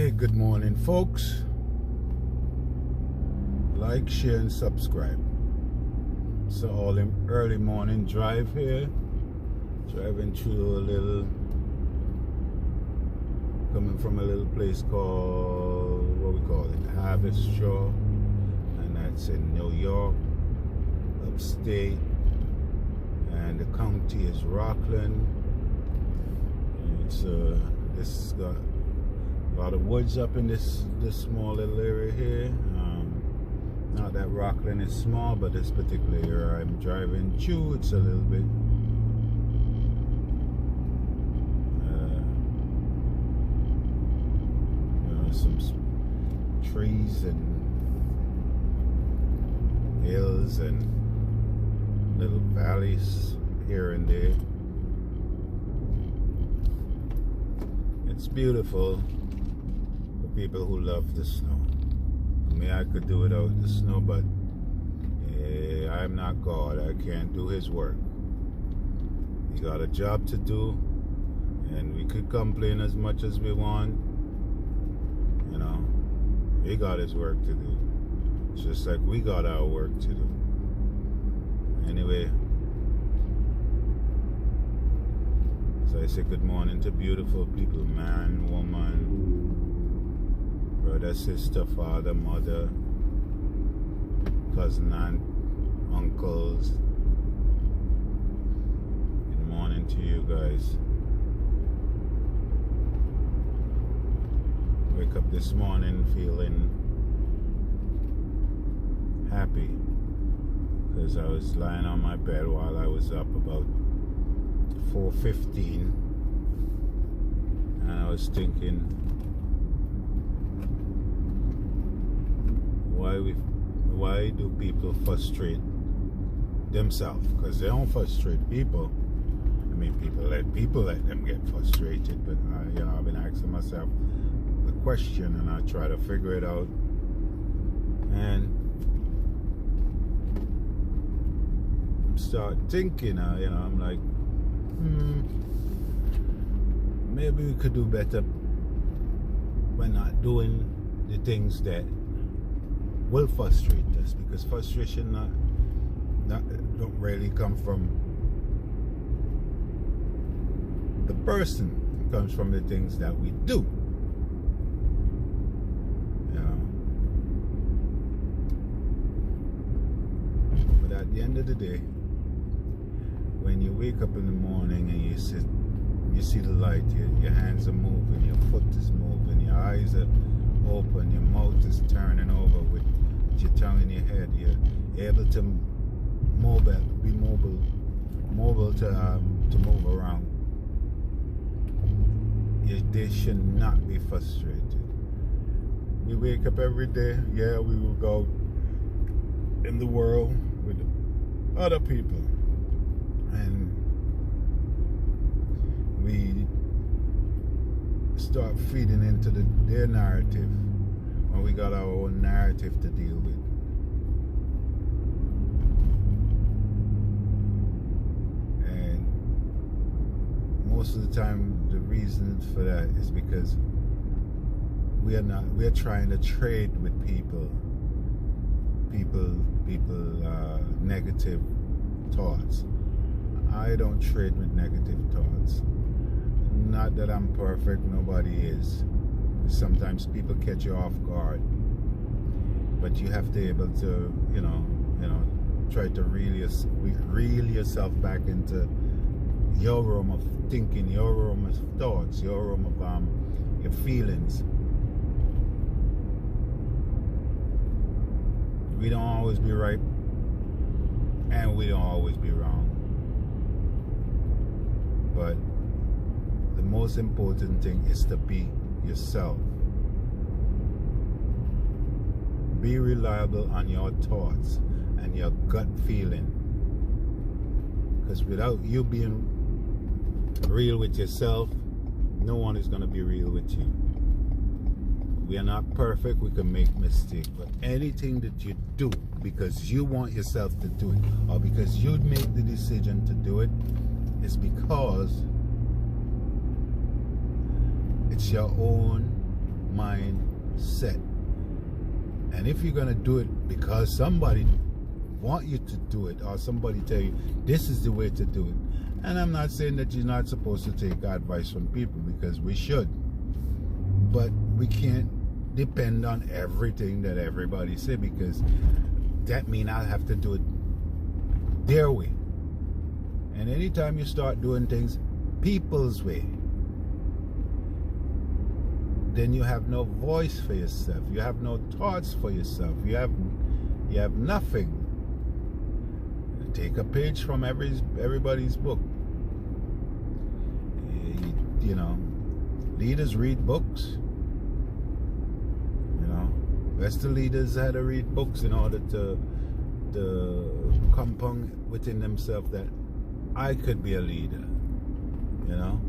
Hey, good morning, folks. Like, share, and subscribe. So, all in early morning drive here, driving through a little, coming from a little place called, what we call it, Harvest Shore, and that's in New York, upstate, and the county is Rockland. And it's this has got a lot of woods up in this small little area here. Not that Rockland is small, but this particular area I'm driving through, it's a little bit some trees and hills and little valleys here and there. It's beautiful for people who love the snow. I mean, I could do without the snow, but I'm not God. I can't do his work. He got a job to do, and we could complain as much as we want. You know, he got his work to do. It's just like we got our work to do. Anyway, so I say good morning to beautiful people, man, woman, brother, sister, father, mother, cousin, aunt, uncles. Good morning to you guys. Wake up this morning feeling happy because I was lying on my bed while I was up about 4:15, and I was thinking, why do people frustrate themselves? Because they don't frustrate people. I mean, people let them get frustrated, but I've been asking myself the question, and I try to figure it out, and start thinking. I'm like, maybe we could do better by not doing the things that will frustrate us, because frustration don't really come from the person. It comes from the things that we do. But at the end of the day, when you wake up in the morning and you see the light, your hands are moving, your foot is moving, your eyes are open, your mouth is turning over with your tongue in your head, you're able to be mobile to move around. They should not be frustrated. We wake up every day, we will go in the world with other people, and we start feeding into their narrative, when we got our own narrative to deal with. And most of the time, the reason for that is because we're trying to trade with people negative thoughts. I don't trade with negative thoughts. Not that I'm perfect, nobody is. Sometimes people catch you off guard, but you have to be able to, try to reel yourself back into your room of thinking, your room of thoughts, your room of your feelings. We don't always be right, and we don't always be wrong. But the most important thing is to be yourself. Be reliable on your thoughts and your gut feeling. Because without you being real with yourself, no one is going to be real with you. We are not perfect, we can make mistakes, but anything that you do because you want yourself to do it, or because you'd make the decision to do it, is because it's your own mindset. And if you're going to do it because somebody want you to do it, or somebody tell you this is the way to do it, and I'm not saying that you're not supposed to take advice from people, because we should, but we can't depend on everything that everybody say, because that means I'll have to do it their way. And anytime you start doing things people's way, then you have no voice for yourself. You have no thoughts for yourself. You have nothing. Take a page from everybody's book. You know, leaders read books. You know, rest of the leaders had to read books in order to compound within themselves that I could be a leader. You know,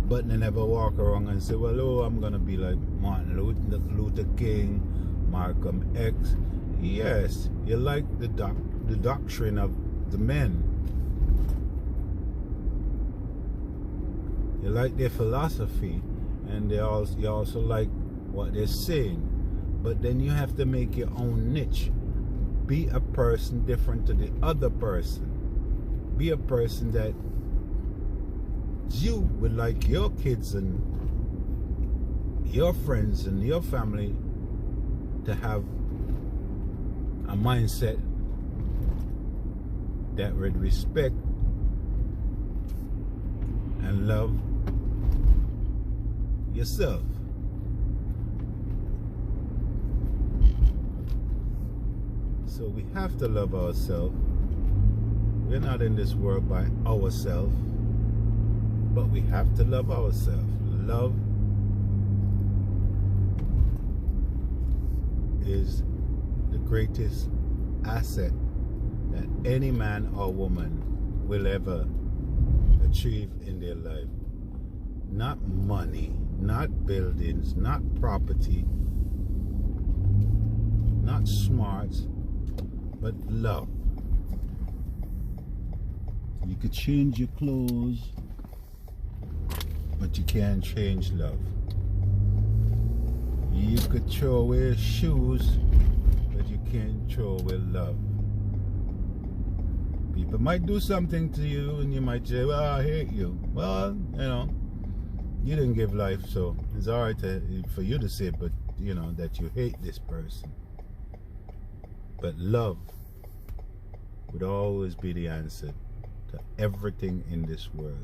but they never walk around and say, well, oh, I'm going to be like Martin Luther King, Malcolm X. Yes, you like the doctrine of the men. You like their philosophy, and you also like what they're saying. But then you have to make your own niche. Be a person different to the other person. Be a person that you would like your kids and your friends and your family to have a mindset that would respect and love yourself. So we have to love ourselves. We're not in this world by ourselves, but we have to love ourselves. Love is the greatest asset that any man or woman will ever achieve in their life. Not money, not buildings, not property, not smarts, but love. You could change your clothes, but you can't change love. You could throw away shoes, but you can't throw away love. People might do something to you and you might say, well, I hate you. Well, you know, you didn't give life, so it's alright for you to say, but you know, that you hate this person. But love would always be the answer to everything in this world.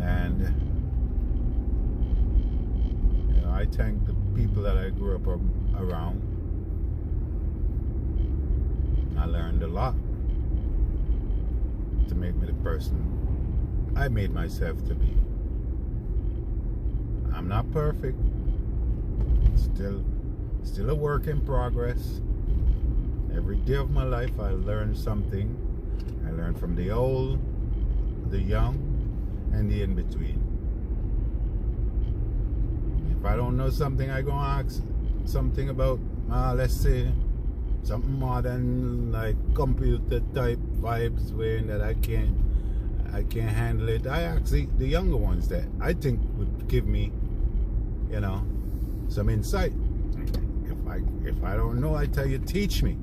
And you know, I thank the people that I grew up around. I learned a lot to make me the person I made myself to be. I'm not perfect. Still a work in progress. Every day of my life I learn something. I learn from the old, the young, and the in-between. If I don't know something, I go ask something about, let's say, something modern, like computer type vibes, wherein that I can't handle it. I ask the younger ones that I think would give me, you know, some insight. If I don't know, I tell you, teach me,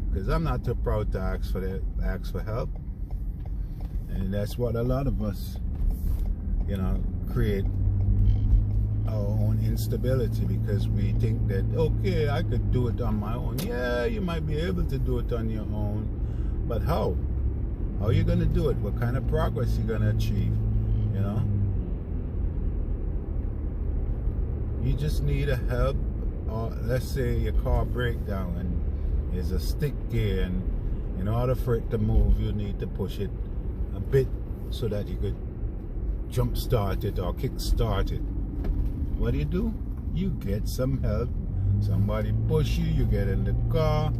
because I'm not too proud to ask for help. And that's what a lot of us, you know, create our own instability, because we think that, okay, I could do it on my own. Yeah, you might be able to do it on your own, but how? How are you going to do it? What kind of progress are you going to achieve? You know? You just need a help, or let's say your car breaks down and there's a stick gear, and in order for it to move, you need to push it a bit so that you could jump start it or kick start it. What do? You get some help. Somebody push you, you get in the car,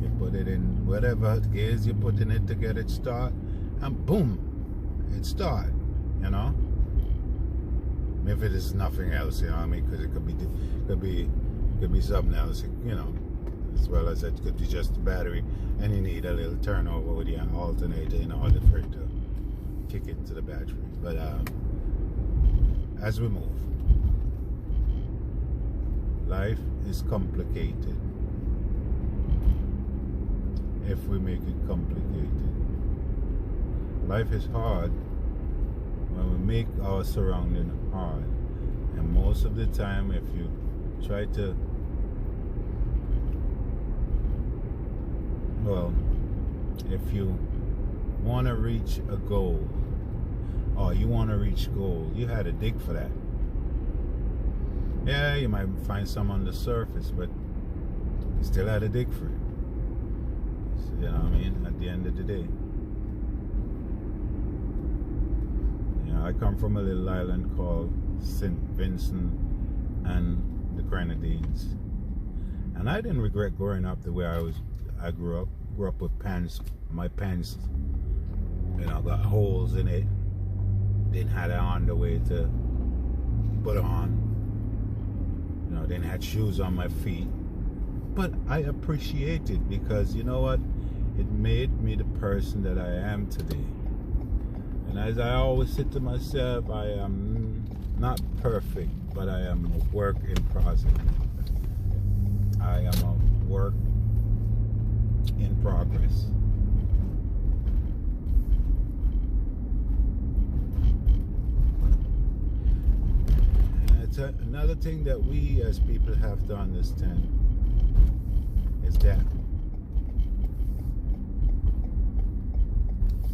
you put it in whatever gears you're putting it to get it start, and boom, it start, you know? If it is nothing else, you know what I mean? Because it could be something else, you know. as well as it could be just the battery, and you need a little turnover with the alternator in order for it to kick into the battery. But as we move, life is complicated if we make it complicated. Life is hard when we make our surrounding hard, and most of the time if you try to, well, if you want to reach a goal, or you want to reach goal, you had to dig for that. Yeah, you might find some on the surface, but you still had to dig for it. So, you know what I mean? At the end of the day, you know, I come from a little island called St. Vincent and the Grenadines, and I didn't regret growing up the way I grew up. Grew up with pants. My pants, you know, got holes in it. Didn't have it on the way to put on. You know, didn't have shoes on my feet. But I appreciate it because, you know what? It made me the person that I am today. And as I always say to myself, I am not perfect, but I am a work in process. I am a work in progress. Another thing that we as people have to understand is that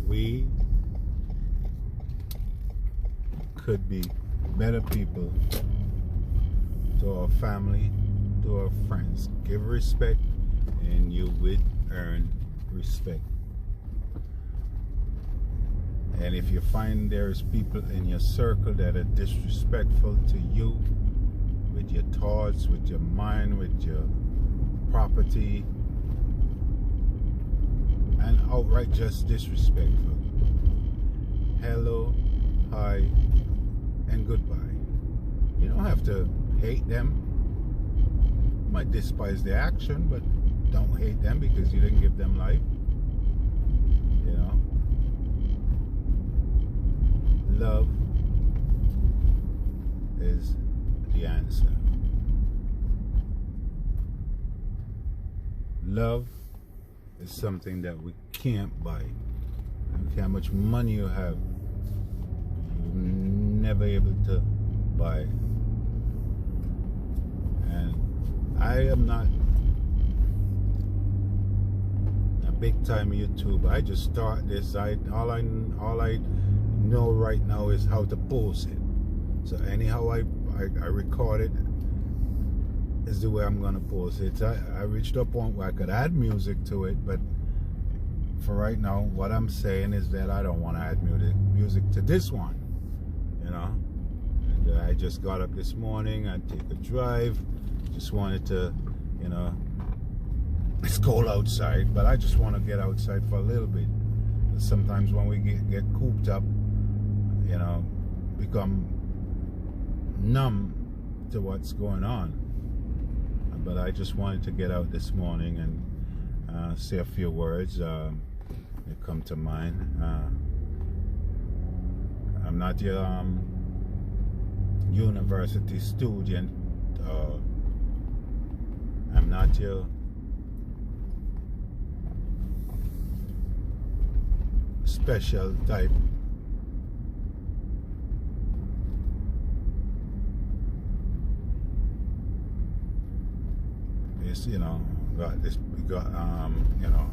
we could be better people to our family, to our friends. Give respect and you would earn respect. And if you find there's people in your circle that are disrespectful to you, with your thoughts, with your mind, with your property, and outright just disrespectful, hello, hi, and goodbye. You don't have to hate them. You might despise their action, but don't hate them because you didn't give them life. You know? Love is the answer. Love is something that we can't buy. I don't care how much money you have, you're never able to buy. And I am not a big time YouTuber. I just start this. All I know right now is how to post it. So anyhow I record it is the way I'm gonna post it. I reached a point where I could add music to it, but for right now what I'm saying is that I don't want to add music to this one, you know. And I just got up this morning, I take a drive, just wanted to, you know, it's cold outside, but I just want to get outside for a little bit. Sometimes when we get cooped up, you know, become numb to what's going on. But I just wanted to get out this morning and say a few words that come to mind. I'm not your university student. I'm not your special type. It's, you know, got this, got you know,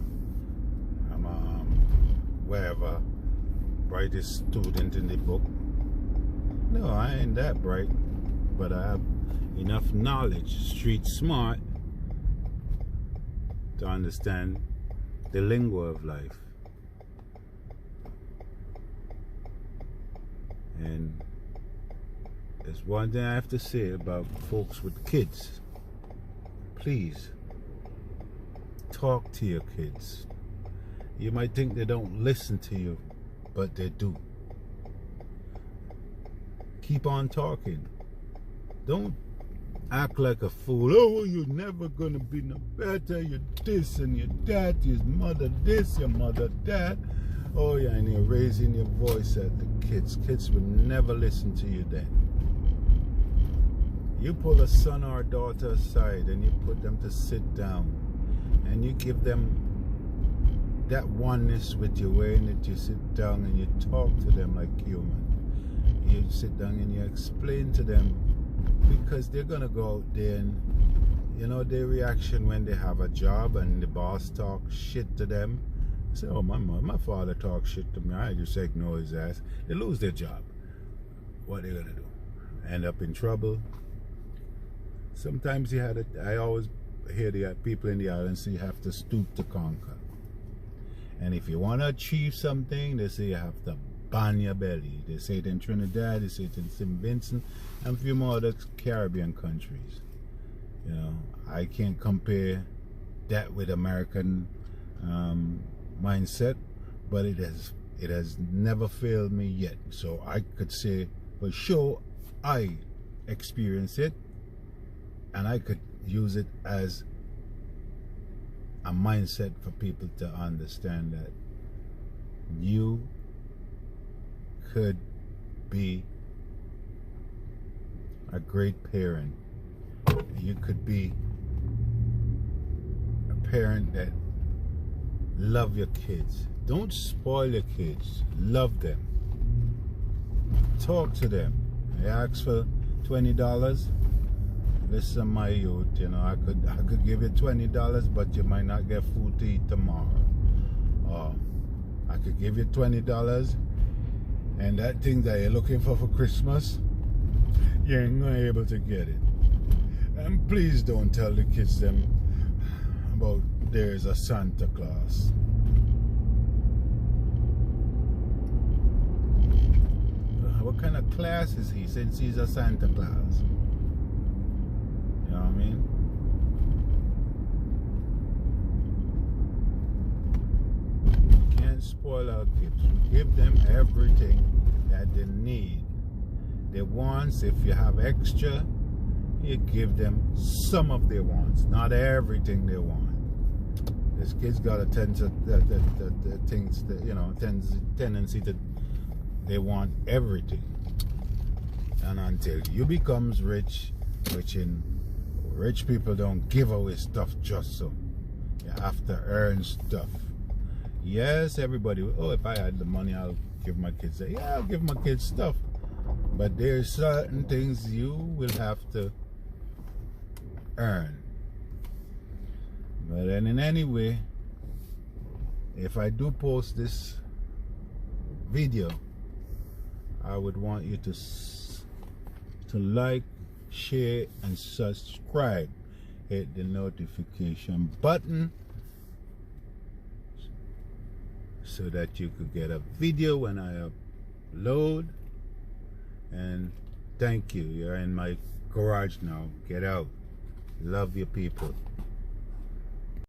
I'm wherever brightest student in the book. No, I ain't that bright, but I have enough knowledge, street smart, to understand the lingo of life. And there's one thing I have to say about folks with kids. Please talk to your kids. You might think they don't listen to you, but they do. Keep on talking. Don't act like a fool. Oh, you're never gonna be no better. You're this and you're that. Your mother this, your mother that. Oh yeah, and you're raising your voice at the kids. Kids will never listen to you then. You pull a son or a daughter aside and you put them to sit down and you give them that oneness with your way that you sit down and you talk to them like human. You sit down and you explain to them, because they're gonna go out there and, you know, their reaction when they have a job and the boss talk shit to them. Say, oh, my father talks shit to me, I just ignore his ass. They lose their job. What are they gonna do? End up in trouble. Sometimes I always hear the people in the island say you have to stoop to conquer. And if you want to achieve something, they say you have to ban your belly. They say it in Trinidad, they say it in St. Vincent, and a few more other Caribbean countries. You know, I can't compare that with American mindset, but it has never failed me yet. So I could say for sure I experienced it, and I could use it as a mindset for people to understand that you could be a great parent. You could be a parent that love your kids. Don't spoil your kids. Love them. Talk to them. I ask for $20. Listen, my youth, you know, I could give you $20, but you might not get food to eat tomorrow. Or I could give you $20, and that thing that you're looking for Christmas, you ain't gonna be able to get it. And please don't tell the kids them about there's a Santa Claus. What kind of class is he since he's a Santa Claus? You know what I mean? You can't spoil our kids. You give them everything that they need. Their wants, if you have extra, you give them some of their wants, not everything they want. This kid's got a tendency to they want everything. And until you becomes rich, which in rich people don't give away stuff just so. You have to earn stuff. Yes, everybody, oh, if I had the money, I'll give my kids, yeah, I'll give my kids stuff. But there's certain things you will have to earn. But then in any way, if I do post this video, I would want you to like, share, and subscribe. Hit the notification button so that you could get a video when I upload. And thank you. You're in my garage now. Get out. Love your people.